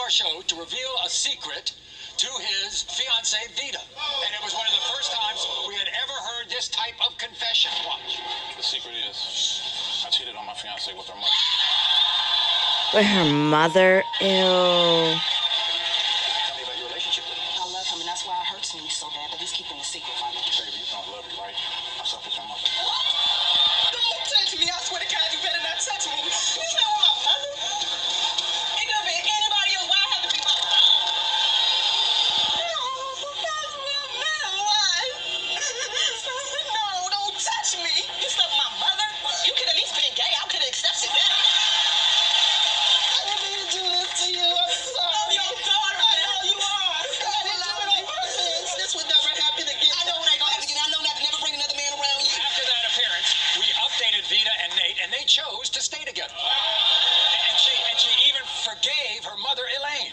our show to reveal a secret to his fiancée, Vita. And it was one of the first times we had ever heard this type of confession. Watch. The secret is I cheated on my fiancée with her mother. With her mother? Ew. Tell me about your relationship with him. I love him, and that's why it hurts me so bad, but he's keeping the secret from me. Baby, you don't love me, right? I slept with your mother. Don't touch me. I swear to God, you better not touch me. You know my mother. It could have been anybody else. Why have to be my mother? No, don't touch me. You slept with my mother? You could at least been gay. I could have accepted that. I didn't mean to do this to you. I'm sorry. I'm your daughter. I know you are. I didn't do it on purpose. This would never happen again. I know it ain't gonna happen again. I know not to never bring another man around you. After that appearance, we updated Vita and Nate, and they chose to stay together. And she even forgave her mother, Elaine.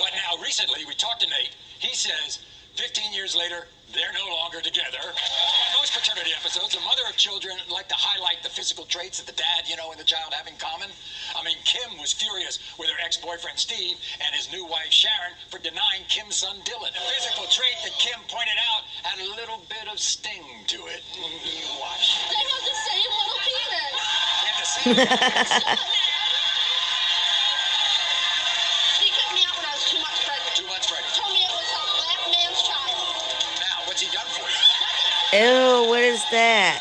But now, recently, we talked to Nate. He says, 15 years later, they're no longer together. In most paternity episodes, a mother of children like to highlight the physical traits that the dad, and the child have in common. I mean, Kim was furious with her ex-boyfriend, Steve, and his new wife, Sharon, for denying Kim's son, Dylan. The physical trait that Kim pointed out had a little bit of sting to it. You watch. They have the same little penis. They have the same He kicked me out when I was 2 months pregnant. 2 months pregnant. Told me it was a black man's child. Now, what's he done for you? Ew, what is that?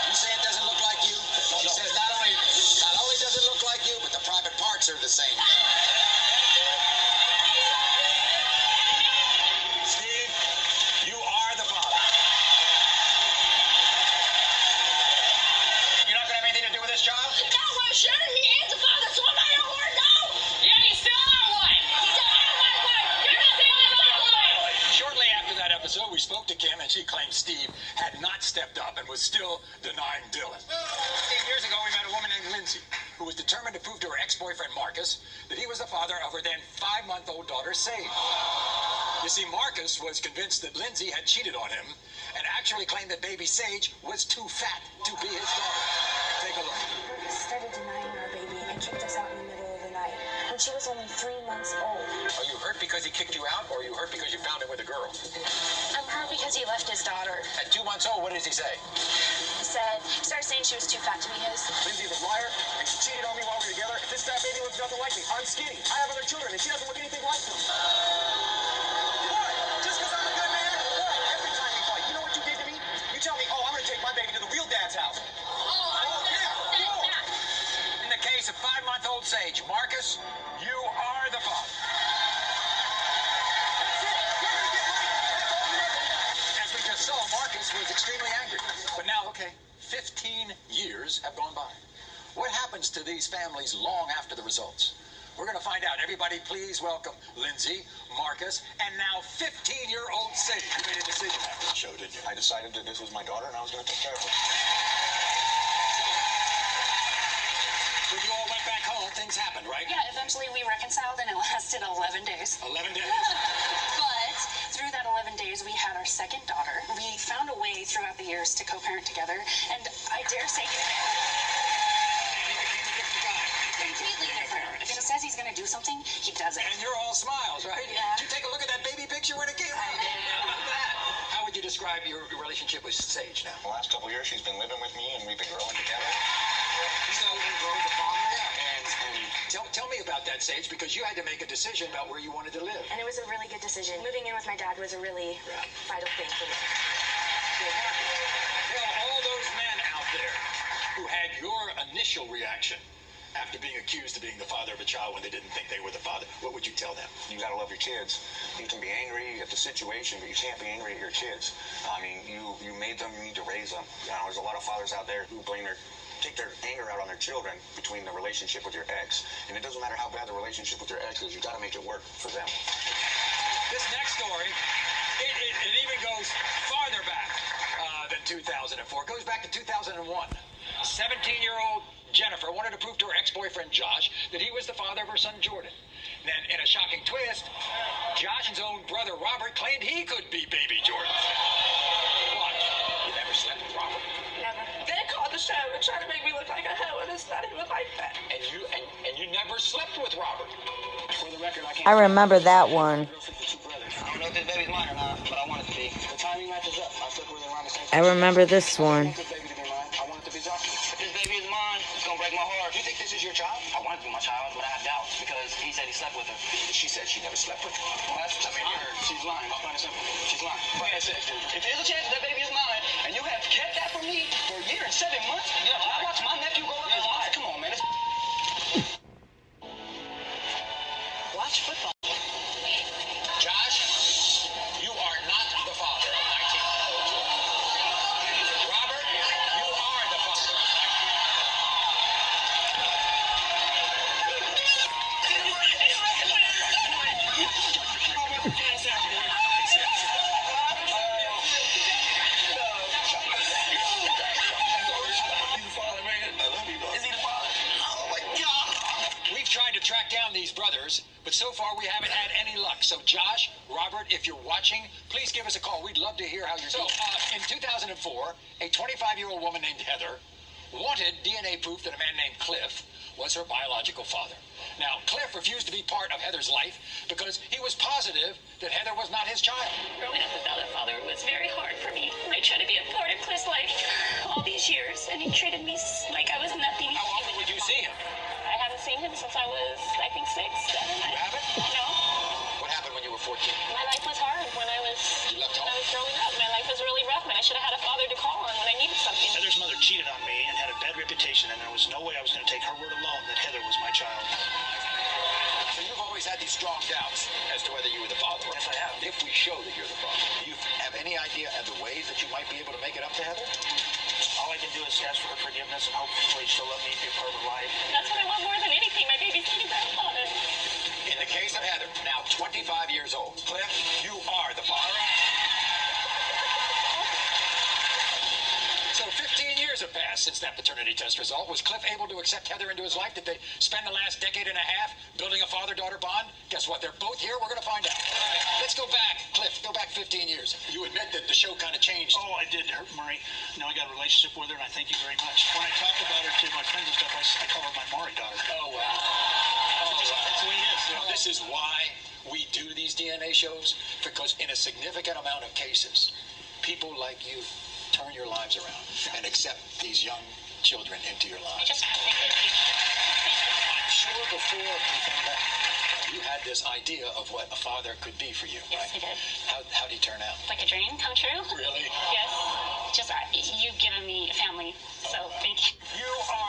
You say it doesn't look like you? She says not only does it look like you, but the private parts are the same. Steve, you are the father. You're not going to have anything to do with this child? That was shooting me as a father, so am I a whore? No! Yeah, you still are one. He said I am my wife. You're not the only one. Shortly after that episode, we spoke to Kim, and she claimed Steve had not stepped up and was still denying Dylan. 15 years ago, we met a woman named Lindsay, who was determined to prove to her ex-boyfriend, Marcus, that he was the father of her then 5-month-old daughter, Sage. You see, Marcus was convinced that Lindsay had cheated on him and actually claimed that baby Sage was too fat to be his daughter. Take a look. Marcus started denying our baby and kicked us out in the middle of the night when she was only 3 months old. Are you hurt because he kicked you out, or are you hurt because you found him with a girl? I'm hurt because he left his daughter. At 2 months old, what does he say? He started saying she was too fat to be his. Lindsay's a liar, and she cheated on me while we were together. This fat baby looks nothing like me. I'm skinny. I have other children, and she doesn't look anything like me. What? Just because I'm a good man? What? Every time we fight, you know what you did to me? You tell me, oh, I'm going to take my baby to the real dad's house. In the case of 5-month-old Sage, Marcus, you are the father. That's it. You're going to get right. As we just saw, Marcus was extremely angry. But now, 15 years have gone by. What happens to these families long after the results? We're going to find out. Everybody, please welcome Lindsay, Marcus, and now 15-year-old Sage. You made a decision after the show, didn't you? I decided that this was my daughter and I was going to take care of her. When you all went back home, things happened, right? Yeah, eventually we reconciled and it lasted 11 days. 11 days. But through that 11 days, we had our second daughter. We found a way throughout the years to co-parent together, and I dare say completely different. If he says he's going to do something, he does it. And you're all smiles, right? Yeah. Did you take a look at that baby picture when it came out? How about that? How would you describe your relationship with Sage now? The last couple of years, she's been living with me and we've been growing together. So you grow the father, and tell me about that, Sage, because you had to make a decision about where you wanted to live. And it was a really good decision. Moving in with my dad was a really vital thing for me. Tell all those men out there who had your initial reaction after being accused of being the father of a child when they didn't think they were the father, what would you tell them? You got to love your kids. You can be angry at the situation, but you can't be angry at your kids. I mean, you made them, you need to raise them. There's a lot of fathers out there who take their anger out on their children between the relationship with your ex. And it doesn't matter how bad the relationship with your ex is, you got to make it work for them. This next story, it even goes farther back than 2004. It goes back to 2001. 17-year-old Jennifer wanted to prove to her ex-boyfriend Josh that he was the father of her son Jordan. Then, in a shocking twist, Josh's own brother Robert claimed he could be baby Jordan. Watch. You never slept with Robert. Never. They called the show and tried to make me look like a hoe, and it's not even like that. And you slept with Robert. For the record, I can't. I remember that one. I don't know if this baby's mine or not, but I want it to be. The timing matches up. I slept with her around the same I time. remember this one. I want this baby to be mine. I want it to be Joshua. If this baby is mine, it's gonna break my heart. You think this is your child? I want it to be my child, but I have doubts because he said he slept with her. She said she never slept with him. Well, that's what I heard. She's lying. I'll find it simple. She's lying. Like I said, if there's a chance that baby is mine, and you have kept that from me for a year and 7 months, yeah, I watched my nephew grow up as mine. Come on, man. Watch football. Josh, you are not the father of 19. Robert, you are the father of 19. Is he the father? Oh my God. We've tried to track down these brothers, but so far we haven't had any luck. So Josh, Robert, if you're watching, please give us a call. We'd love to hear how you're doing. In 2004, a 25-year-old woman named Heather wanted DNA proof that a man named Cliff was her biological father. Now, Cliff refused to be part of Heather's life because he was positive that Heather was not his child. Growing up without a father was very hard for me. I tried to be a part of Cliff's life all these years, and he treated me like I was nothing. How often would you see him? I haven't seen him since I was, I think, 6, 7. You haven't? No. What happened when you were 14? My life was hard when I was You left home? growing up. My life was really rough, and I should have had a father to call on when I needed something. Heather's mother cheated on me and had a bad reputation, and there was no way I was going to take her word alone that Heather was my child. So you've always had these strong doubts as to whether you were the father. Yes, I have. If we show that you're the father, do you have any idea of the ways that you might be able to make it up to Heather? All I can do is ask for her forgiveness and hopefully she'll let me be a part of her life. That's what I want more than anything. My baby's getting better father. In the case of Heather, now 25 years old, Cliff, you are the father. So 15 years have passed since that paternity test result. Was Cliff able to accept Heather into his life? Did they spend the last decade and a half building a father-daughter bond? Guess what? They're both here. We're going to find out. Let's go back. Cliff, go back 15 years. You admit that the show kind of changed. Oh, I did, Murray. Now I got a relationship with her, and I thank you very much. When I talk about her to my friends and stuff, I call her my Maury daughter. Oh, wow. Oh, wow. That's the way it is. You know, this is why we do these DNA shows, because in a significant amount of cases, people like you turn your lives around and accept these young children into your lives. Just have to thank you. I'm sure before you found out, you had this idea of what a father could be for you, Yes, right? I did. How'd he turn out? Like a dream come true? Really? Yes. Just, you've given me a family, so thank you. You are